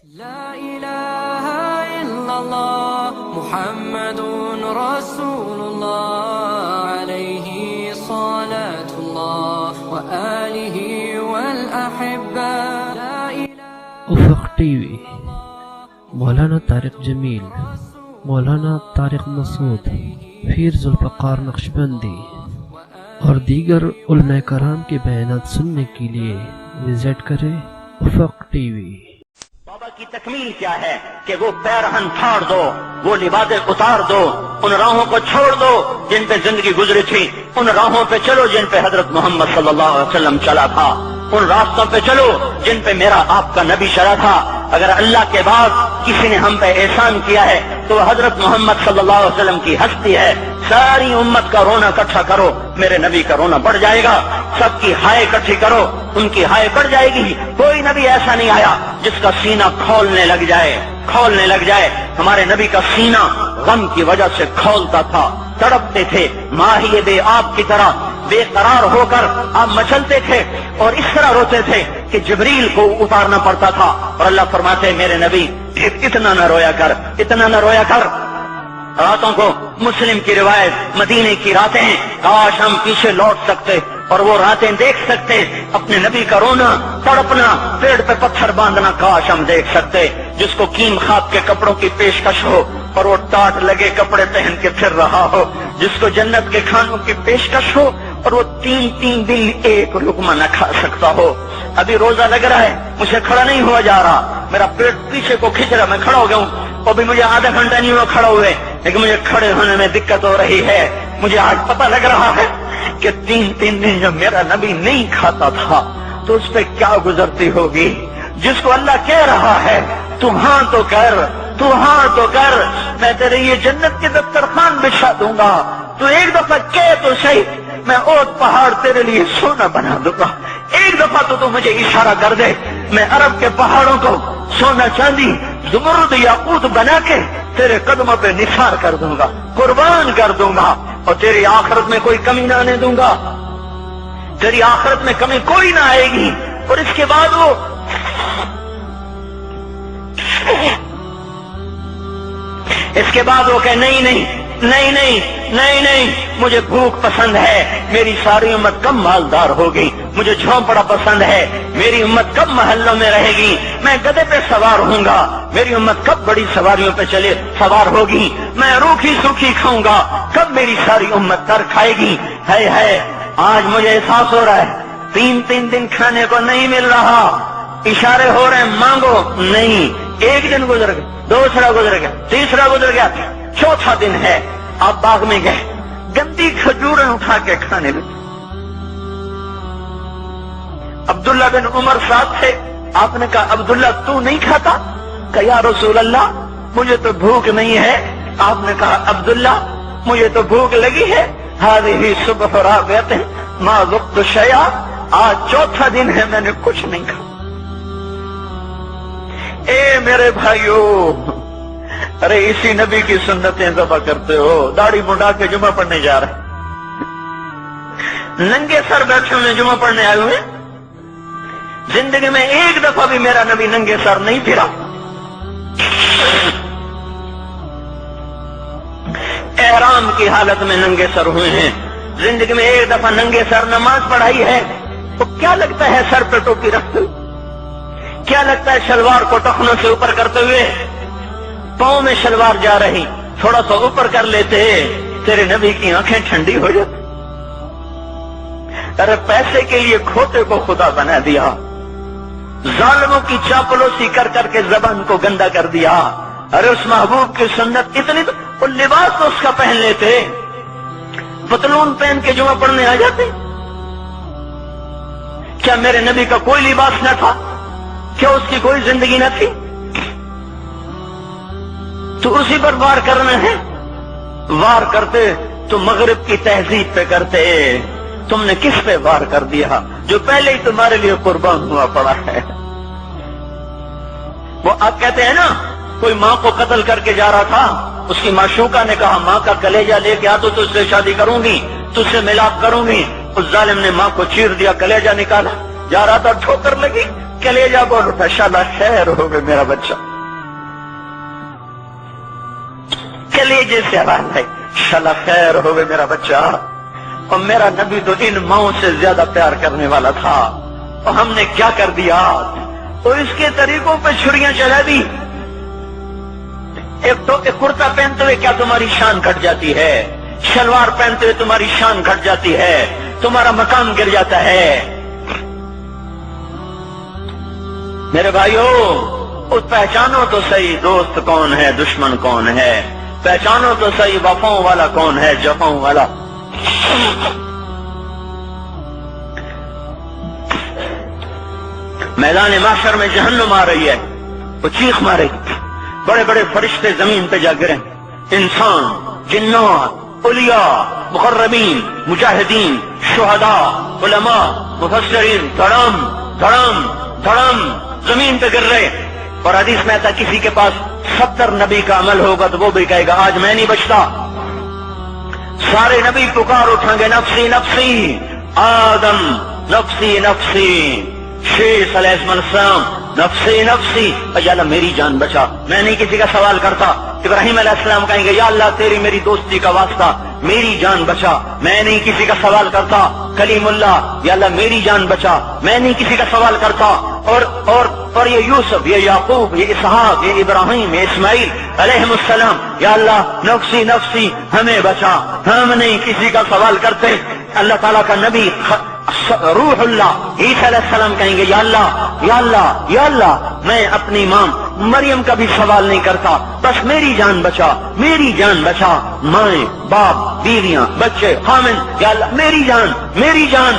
لا إله إلا الله محمد رسول الله عليه صلاة الله وآله والأحبة لا إله افق ٹی وی مولانا طارق جمیل، مولانا طارق مسعود، پیر ذوالفقار نقشبندی اور دیگر علماء کرام کے بیانات سننے کے لیے وزٹ کریں افق ٹی وی۔ بابا کی تکمیل کیا ہے کہ وہ پیرہن پھاڑ دو، وہ لباسیں اتار دو، ان راہوں کو چھوڑ دو جن پہ زندگی گزری تھی، ان راہوں پہ چلو جن پہ حضرت محمد صلی اللہ علیہ وسلم چلا تھا، ان راستوں پہ چلو جن پہ میرا آپ کا نبی چلا تھا۔ اگر اللہ کے بعد کسی نے ہم پہ احسان کیا ہے تو وہ حضرت محمد صلی اللہ علیہ وسلم کی ہستی ہے۔ ساری امت کا رونا اکٹھا کرو، میرے نبی کا رونا بڑھ جائے گا۔ سب کی ہائے اکٹھی کرو، ان کی ہائے بڑھ جائے گی۔ کوئی نبی ایسا نہیں آیا جس کا سینہ کھولنے لگ جائے۔ ہمارے نبی کا سینہ غم کی وجہ سے کھولتا تھا، تڑپتے تھے، ماہی بے آب کی طرح بے قرار ہو کر آپ مچلتے تھے اور اس طرح روتے تھے کہ جبریل کو اتارنا پڑتا تھا۔ اور اللہ فرماتے میرے نبی اتنا نہ رویا کر۔ راتوں کو مسلم کی روایت، مدینے کی راتیں ہیں، کاش ہم پیچھے لوٹ سکتے اور وہ راتیں دیکھ سکتے، اپنے نبی کا رونا، تڑپنا، پیڑ پہ پتھر باندھنا کاش ہم دیکھ سکتے۔ جس کو کیم خواب کے کپڑوں کی پیشکش ہو اور وہ ٹاٹ لگے کپڑے پہن کے پھر رہا ہو، جس کو جنت کے کھانوں کی پیشکش ہو اور وہ تین دن ایک لقمہ نہ کھا سکتا ہو۔ ابھی روزہ لگ رہا ہے، مجھے کھڑا نہیں ہوا جا رہا، میرا پیٹ پیچھے کو کھینچ رہا، میں کھڑا ہو گیا ہوں، ابھی مجھے آدھا گھنٹہ نہیں ہوا کھڑا ہوئے، لیکن مجھے کھڑے ہونے میں دقت ہو رہی ہے۔ مجھے آج پتہ لگ رہا ہے کہ تین دن جب میرا نبی نہیں کھاتا تھا تو اس پہ کیا گزرتی ہوگی۔ جس کو اللہ کہہ رہا ہے تو ہاں تو کر، میں تیرے یہ جنت کے دسترخوان بچھا دوں گا، تو ایک دفعہ کہہ تو صحیح، میں اوٹ پہاڑ تیرے لیے سونا بنا دوں گا۔ ایک دفعہ تو مجھے اشارہ کر دے، میں عرب کے پہاڑوں کو سونا چاندی زمرد یاقوت بنا کے تیرے قدموں پہ نثار کر دوں گا، قربان کر دوں گا، اور تیری آخرت میں کوئی کمی نہ آنے دوں گا، تیری آخرت میں کمی کوئی نہ آئے گی۔ اور اس کے بعد وہ کہ نہیں، مجھے بھوک پسند ہے، میری ساری امت کم مالدار ہوگی، مجھے جھونپڑا پسند ہے، میری امت کب محلوں میں رہے گی، میں گدھے پہ سوار ہوں گا، میری امت کب بڑی سواریوں پہ سوار ہوگی، میں روکھی سوکھی کھاؤں گا، کب میری ساری امت تر کھائے گی۔ ہے آج مجھے احساس ہو رہا ہے، تین دن کھانے کو نہیں مل رہا، اشارے ہو رہے ہیں مانگو نہیں۔ ایک دن گزر گیا، دوسرا گزر گیا، تیسرا گزر گیا، چوتھا دن ہے، آپ باغ میں گئے، گندی کھجوریں اٹھا کے کھانے لگے۔ عبداللہ بن عمر صاحب تھے، آپ نے کہا عبداللہ تو نہیں کھاتا؟ کہ یا رسول اللہ مجھے تو بھوک نہیں ہے۔ آپ نے کہا عبداللہ مجھے تو بھوک لگی ہے، هذه صبح رابعۃ ما ذقت شیئا، آج چوتھا دن ہے میں نے کچھ نہیں کھا۔ اے میرے بھائیو، ارے اسی نبی کی سنتیں ذبح کرتے ہو، داڑھی منڈا کے جمعہ پڑھنے جا رہے، ننگے سر بیٹھے ہوئے جمعہ پڑھنے آئے ہوئے، زندگی میں ایک دفعہ بھی میرا نبی ننگے سر نہیں پھرا، احرام کی حالت میں ننگے سر ہوئے ہیں، زندگی میں ایک دفعہ ننگے سر نماز پڑھائی ہے۔ تو کیا لگتا ہے سر پہ ٹوپی رکھتے ہوئے؟ کیا لگتا ہے شلوار کو ٹخنوں سے اوپر کرتے ہوئے؟ پاؤں میں شلوار جا رہی، تھوڑا سا اوپر کر لیتے، تیرے نبی کی آنکھیں ٹھنڈی ہو جاتی۔ ارے پیسے کے لیے کھوتے کو خدا بنا دیا، ظالموں کی چاپلوسی کر کے زبان کو گندا کر دیا۔ ارے اس محبوب کی سنت اتنی، تو وہ لباس تو اس کا پہن لیتے، پتلون پہن کے جمعہ پڑھنے آ جاتے۔ کیا میرے نبی کا کوئی لباس نہ تھا؟ کیا اس کی کوئی زندگی نہ تھی؟ تو اسی پر وار کرنا ہے؟ وار کرتے تو مغرب کی تہذیب پہ کرتے، تم نے کس پہ وار کر دیا جو پہلے ہی تمہارے لیے قربان ہوا پڑا ہے؟ وہ آپ کہتے ہیں نا، کوئی ماں کو قتل کر کے جا رہا تھا، اس کی معشوقہ نے کہا ماں کا کلیجہ لے کے آ تو تجھ سے شادی کروں گی، تجھ سے ملاپ کروں گی۔ اس ظالم نے ماں کو چیر دیا، کلیجہ نکالا، جا رہا تھا ٹھوکر لگی، कलेजा बोल उठा, शाला खैर हो गए मेरा बच्चा। कलेजे से आवाज है, शाला खैर हो गए मेरा बच्चा। और मेरा नबी तो इन माओं से ज्यादा प्यार करने वाला था, और हमने क्या कर दिया? तो इसके तरीकों पे छुरियां चला दी। एक कुर्ता पहनते हुए क्या तुम्हारी शान घट जाती है? शलवार पहनते हुए तुम्हारी शान घट जाती है, तुम्हारा मकाम गिर जाता है। मेरे भाइयों, उस पहचानो तो सही दोस्त कौन है, दुश्मन कौन है। पहचानो तो सही वफाओं वाला कौन है, जफाओं वाला। मैदान माशर में जहन्नुम आ रही है, वो चीख मारेगी, बड़े बड़े फरिश्ते जमीन पे जा गिरे, इंसान, जिन्नात, उलिया, मुकर्रबीन, मुजाहिदीन, शुहदा, उलमा, मुफस्सिरीन, धड़म धड़म धड़म जमीन पे गिर रहे। और हदीस में आता, किसी के पास 70 नबी का अमल होगा तो वो भी कहेगा आज मैं नहीं बचता। सारे नबी पुकार उठेंगे, नफ्सी नफ्सी, आदम नफ्सी नफ्सी, शेष अलैहिस्सलाम नफ्सी नफ्सी, या अल्लाह मेरी जान बचा, मैं नहीं किसी का सवाल करता। इब्राहिम अलैहिस्सलाम कहेंगे, या अल्लाह तेरी मेरी दोस्ती का वास्ता, मेरी जान बचा, मैं नहीं किसी का सवाल करता। कलीमुल्लाह, या अल्लाह मेरी जान बचा, मैं नहीं किसी का सवाल करता। और ये यूसुफ, ये याकूब, ये इसहाक, ये इब्राहिम, ये इस्माइल अलैहिमुस्सलाम, या अल्लाह नफ्सी नफ्सी, हमें बचा, हम नहीं किसी का सवाल करते। अल्लाह ताला का नबी रूहुल्लाह ईसा अलैहिस्सलाम कहेंगे, या अल्लाह या अल्लाह या अल्लाह, मैं अपनी मां मरियम का भी सवाल नहीं करता, बस मेरी जान बचा, मेरी जान बचा। माए, बाप, बीवियां, बच्चे, खामिन, या अल्लाह मेरी जान, मेरी जान।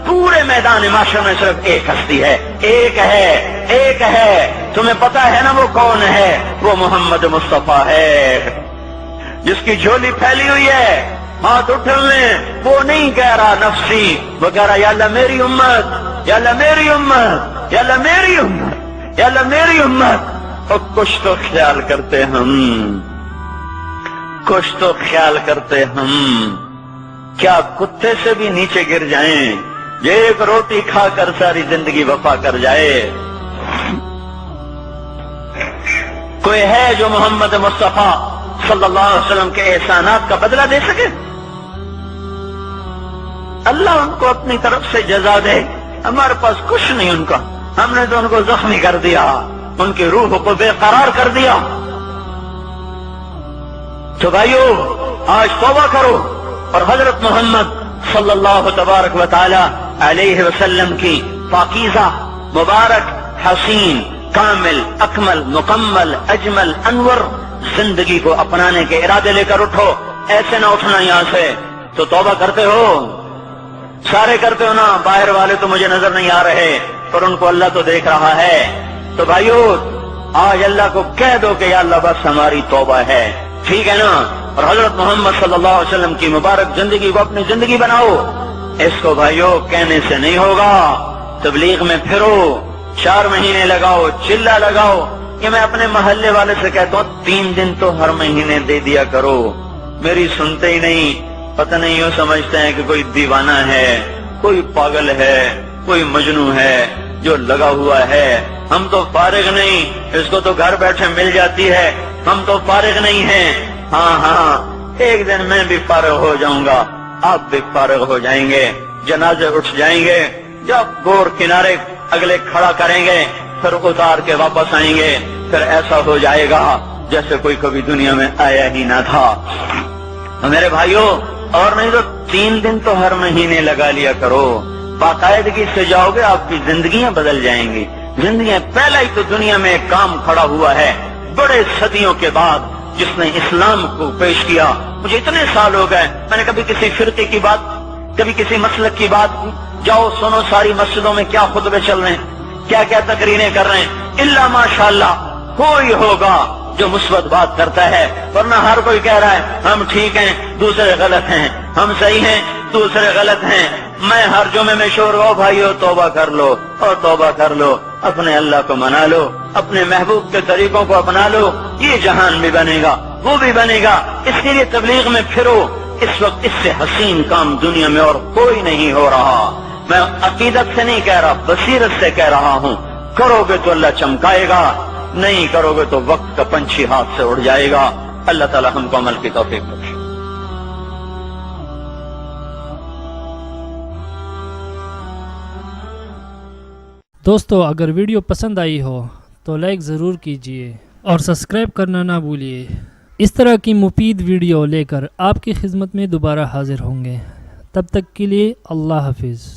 पूरे मैदान माशर में सिर्फ एक हस्ती है, एक है। तुम्हें पता है ना वो कौन है? वो मोहम्मद मुस्तफा है, जिसकी झोली फैली हुई है, हाथ उठे हुए। वो नहीं कह रहा नफ्सी, वो कह रहा या अल्लाह मेरी उम्मत, या अल्लाह मेरी उम्मत, या अल्लाह मेरी उम्मत, या अल्लाह मेरी उम्मत। और कुछ तो ख्याल करते हम, कुछ तो ख्याल करते हम। क्या कुत्ते से भी नीचे गिर जाएं, एक रोटी खाकर सारी जिंदगी वफा कर जाए? कोई है जो मोहम्मद मुस्तफा सल्लल्लाहु अलैहि वसल्लम के एहसानात का बदला दे सके? अल्लाह उनको अपनी तरफ से जजा दे, हमारे पास कुछ नहीं उनका। हमने तो उनको जख्मी कर दिया, उनकी रूह को बेकरार कर दिया। तो भाइयों, आज तौबा करो और हजरत मोहम्मद सल्लल्लाहु तबारक व तआला अलैहि वसल्लम की पाकीज़ा, मुबारक, हसीन, कामिल, अकमल, मुकम्मल, अजमल, अनवर जिंदगी को अपनाने के इरादे लेकर उठो। ऐसे ना उठना यहां से। तो तौबा करते हो? सारे करते हो ना? बाहर वाले तो मुझे नजर नहीं आ रहे, पर उनको अल्लाह तो देख रहा है। तो भाइयों, आज अल्लाह को कह दो कि या अल्लाह बस हमारी तौबा है, ठीक है ना? और हजरत मोहम्मद सल्लल्लाहु अलैहि वसल्लम की मुबारक जिंदगी को अपनी जिंदगी बनाओ। इसको भाइयों कहने से नहीं होगा। तबलीग में फिरो, 4 महीने लगाओ, चिल्ला लगाओ। ये मैं अपने मोहल्ले वाले से कहता हूँ, 3 दिन तो हर महीने दे दिया करो। मेरी सुनते ही नहीं, पता नहीं यूं समझते हैं कि कोई दीवाना है, कोई पागल है, कोई मजनू है जो लगा हुआ है। हम तो फारिग नहीं, इसको तो घर बैठे मिल जाती है। हम तो फारिग नहीं हैं। हाँ, एक दिन मैं भी फारिग हो जाऊंगा, आप भी फारिग हो जाएंगे, जनाजे उठ जाएंगे। जब गोर किनारे अगले खड़ा करेंगे, फिर उतार के वापस आएंगे। फिर ऐसा हो जाएगा जैसे कोई कभी दुनिया में आया ही ना था। तो मेरे भाइयों, और नहीं तो 3 दिन तो हर महीने लगा लिया करो। बाकायदगी से जाओगे, आपकी जिंदगियां बदल जाएंगी। जिंदगियां, पहला ही तो दुनिया में एक काम खड़ा हुआ है बड़े सदियों के बाद, जिसने इस्लाम को पेश किया। मुझे इतने साल हो गए, मैंने कभी किसी फिरके की बात, कभी किसी मसलक की बात, जाओ सुनो सारी मस्जिदों में क्या खुतबे चल रहे हैं, क्या क्या तकरीरें कर रहे हैं। इल्ला माशाअल्लाह कोई होगा जो मुस्बत बात करता है, वरना हर कोई कह रहा है हम ठीक हैं, दूसरे गलत हैं, हम सही हैं, दूसरे गलत हैं। मैं हर जुमे में शोर हो, भाइयों तौबा कर लो, और तौबा कर लो, अपने अल्लाह को मना लो, अपने महबूब के तरीकों को अपना लो। ये जहान भी बनेगा, वो भी बनेगा। इसके लिए तबलीग में फिरो। इस वक्त इससे हसीन काम दुनिया में और कोई नहीं हो रहा। मैं अकीदत से नहीं कह रहा, बसीरत से कह रहा हूँ। करोगे तो अल्लाह चमकाएगा, नहीं करोगे तो वक्त का पंछी हाथ से उड़ जाएगा। अल्लाह ताला हमको अमल की तौफीक बख्शे। दोस्तों, अगर वीडियो पसंद आई हो तो लाइक ज़रूर कीजिए और सब्सक्राइब करना ना भूलिए। इस तरह की मुफीद वीडियो लेकर आपकी खिदमत में दोबारा हाजिर होंगे। तब तक के लिए अल्लाह हाफिज़।